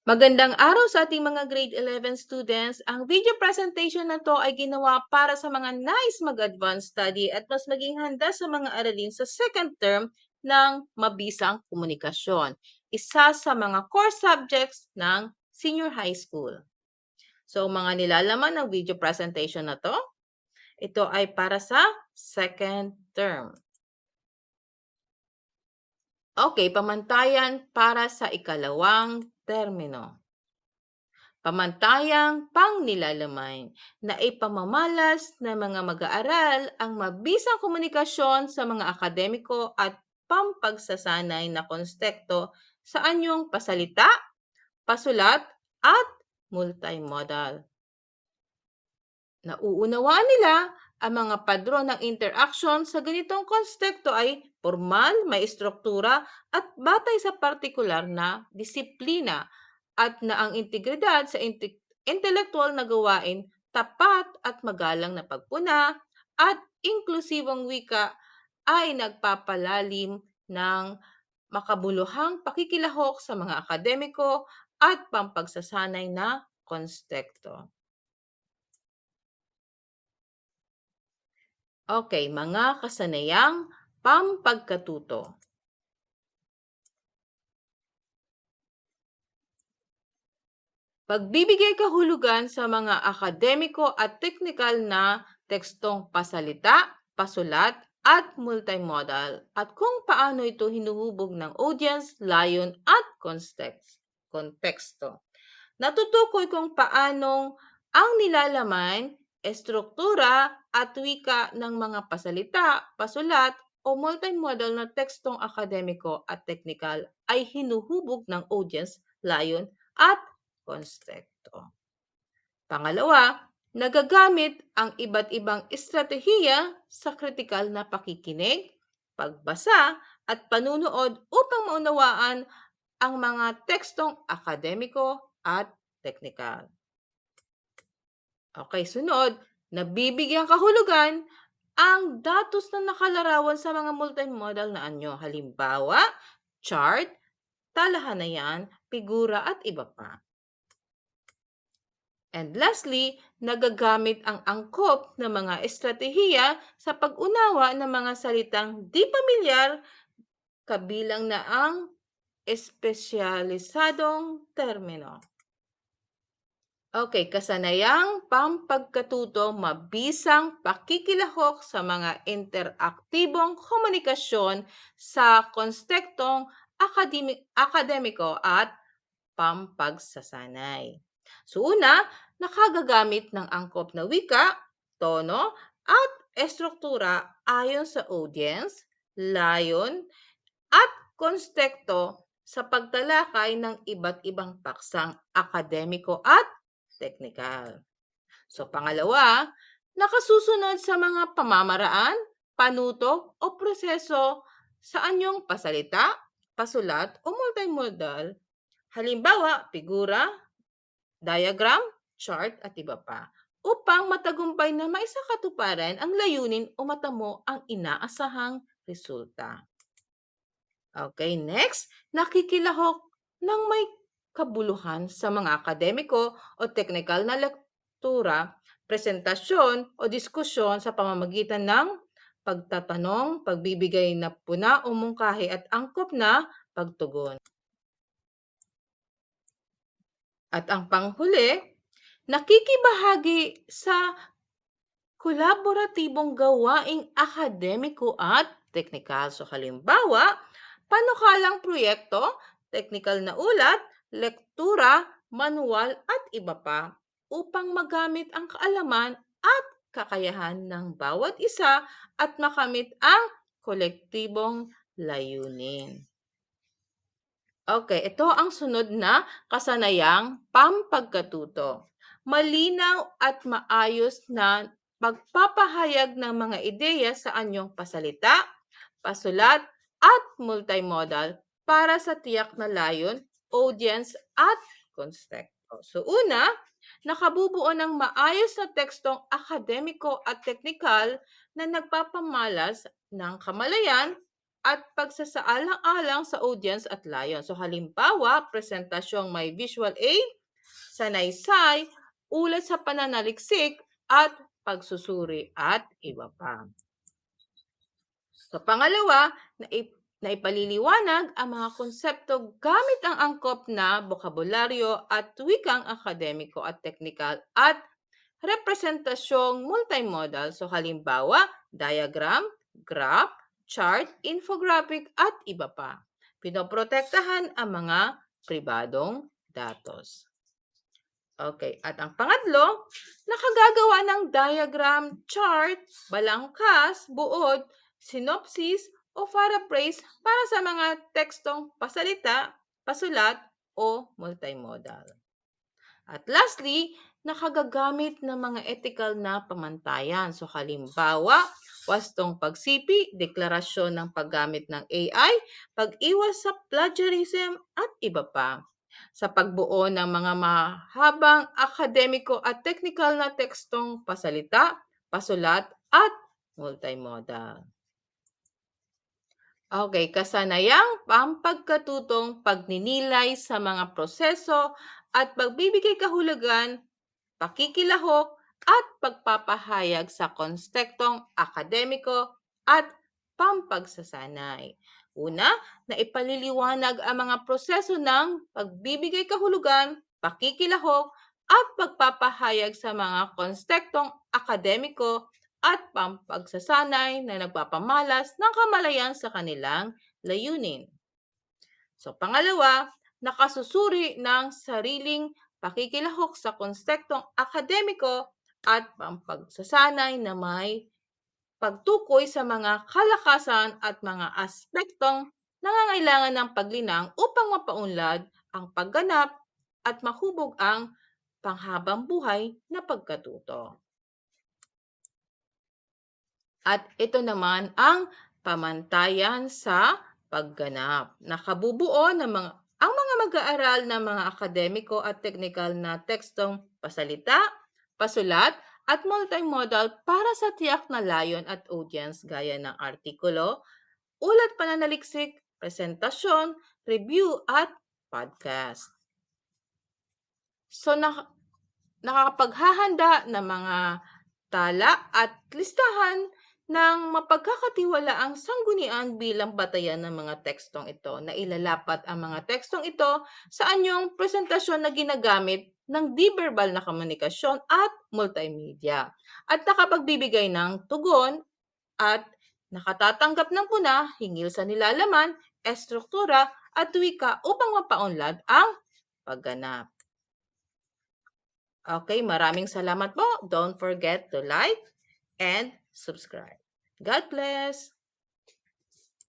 Magandang araw sa ating mga grade 11 students. Ang video presentation na to ay ginawa para sa mga nais mag-advance study at mas maging handa sa mga aralin sa second term ng mabisang komunikasyon. Isa sa mga core subjects ng senior high school. So, mga nilalaman ng video presentation na to, ito ay para sa second term. Okay, pamantayan para sa ikalawang termino. Pamantayang pangnilalaman na ipamamalas ng mga mag-aaral ang mabisang komunikasyon sa mga akademiko at pampagsasanay na konsepto sa anyong pasalita, pasulat, at multimodal. Nauunawaan nila ang mga padron ng interaction sa ganitong konsepto ay formal, may istruktura at batay sa partikular na disiplina at na ang integridad sa intelektual na gawain, tapat at magalang na pagpuna at inklusibong wika ay nagpapalalim ng makabuluhang pakikilahok sa mga akademiko at pampagsasanay na konsepto. Okay, mga kasanayang pampagkatuto. Pagbibigay kahulugan sa mga akademiko at teknikal na tekstong pasalita, pasulat, at multimodal at kung paano ito hinuhubog ng audience, layon, at konteksto. Natutukoy kung paanong ang nilalaman, estruktura at wika ng mga pasalita, pasulat, o multimodal na tekstong akademiko at teknikal ay hinuhubog ng audience, layon, at konsepto. Pangalawa, nagagamit ang iba't ibang estratehiya sa kritikal na pakikinig, pagbasa, at panunood upang maunawaan ang mga tekstong akademiko at teknikal. Okay, sunod, nabibigyan kahulugan ang datos na nakalarawan sa mga multimodal na anyo. Halimbawa, chart, talahanayan, figura at iba pa. And lastly, nagagamit ang angkop ng mga estratehiya sa pag-unawa ng mga salitang di pamilyar kabilang na ang espesyalisadong termino. Okay, kasanayang pampagkatuto mabisang pakikilahok sa mga interaktibong komunikasyon sa kontekstong akademiko at pampagsasanay. So una, nakagagamit ng angkop na wika, tono, at estruktura ayon sa audience, layon, at konteksto sa pagtalakay ng iba't ibang paksang akademiko at teknikal. So pangalawa, nakasusunod sa mga pamamaraan, panutok o proseso sa anyong pasalita, pasulat o multimodal. Halimbawa, figura, diagram, chart at iba pa upang matagumpay na maisakatuparan ang layunin o matamo ang inaasahang resulta. Okay, next, nakikilahok ng may kabuluhan sa mga akademiko o teknikal na lektura, presentasyon o diskusyon sa pamamagitan ng pagtatanong, pagbibigay na puna o mungkahi at angkop na pagtugon. At ang panghuli, nakikibahagi sa kolaboratibong gawaing akademiko at teknikal. So halimbawa, panukalang proyekto, teknikal na ulat, lektura, manual at iba pa upang magamit ang kaalaman at kakayahan ng bawat isa at makamit ang kolektibong layunin. Okay, ito ang sunod na kasanayang pampagkatuto. Malinaw at maayos na pagpapahayag ng mga ideya sa anyong pasalita, pasulat, at multimodal para sa tiyak na layon, audience, at konsepto. So una, nakabubuo ng maayos na tekstong akademiko at teknikal na nagpapamalas ng kamalayan, at pagsasaalang-alang sa audience at layon. So halimbawa, presentasyong may visual aid, sanaysay, ulat sa pananaliksik, at pagsusuri at iba pa. So pangalawa, naipaliliwanag ang mga konsepto gamit ang angkop na bokabularyo at wikang akademiko at teknikal at representasyong multimodal. So halimbawa, diagram, graph, chart, infographic at iba pa. Pinoprotektahan ang mga pribadong datos. Okay, at ang pangatlo, nakagagawa ng diagram, chart, balangkas, buod, synopsis, o paraphrase para sa mga tekstong pasalita, pasulat, o multimodal. At lastly, nakagagamit ng mga ethical na pamantayan. So halimbawa, wastong pagsipi, deklarasyon ng paggamit ng AI, pag-iwas sa plagiarism at iba pa. Sa pagbuo ng mga mahabang akademiko at technical na tekstong pasalita, pasulat at multimodal. Okay, kasanayang pampagkatutong pagninilay sa mga proseso at pagbibigay kahulugan, pakikilahok at pagpapahayag sa kontekstong akademiko at pampagsasanay. Una, naipaliliwanag ang mga proseso ng pagbibigay kahulugan, pakikilahok at pagpapahayag sa mga kontekstong akademiko at pampagsasanay na nagpapamalas ng kamalayan sa kanilang layunin. So pangalawa, nakasusuri ng sariling pakikilahok sa kontekstong akademiko at pampagsasanay na may pagtukoy sa mga kalakasan at mga aspektong nangangailangan ng paglinang upang mapaunlad ang pagganap at mahubog ang panghabang buhay na pagkatuto. At ito naman ang pamantayan sa pagganap. Nakabubuo ng ang mga mag-aaral ng mga akademiko at teknikal na tekstong pasalita, pasulat, at multimodal para sa tiyak na layon at audience gaya ng artikulo, ulat pananaliksik, presentasyon, review, at podcast. So, nakakapaghahanda ng mga tala at listahan ng mapagkakatiwalaang sanggunian bilang batayan ng mga tekstong ito na ilalapat ang mga tekstong ito sa anyong presentasyon na ginagamit ng di-verbal na komunikasyon at multimedia at nakapagbibigay ng tugon at nakatatanggap ng puna hinggil sa nilalaman, estruktura at wika upang mapaunlad ang pagganap. Okay, maraming salamat po. Don't forget to like and subscribe. God bless!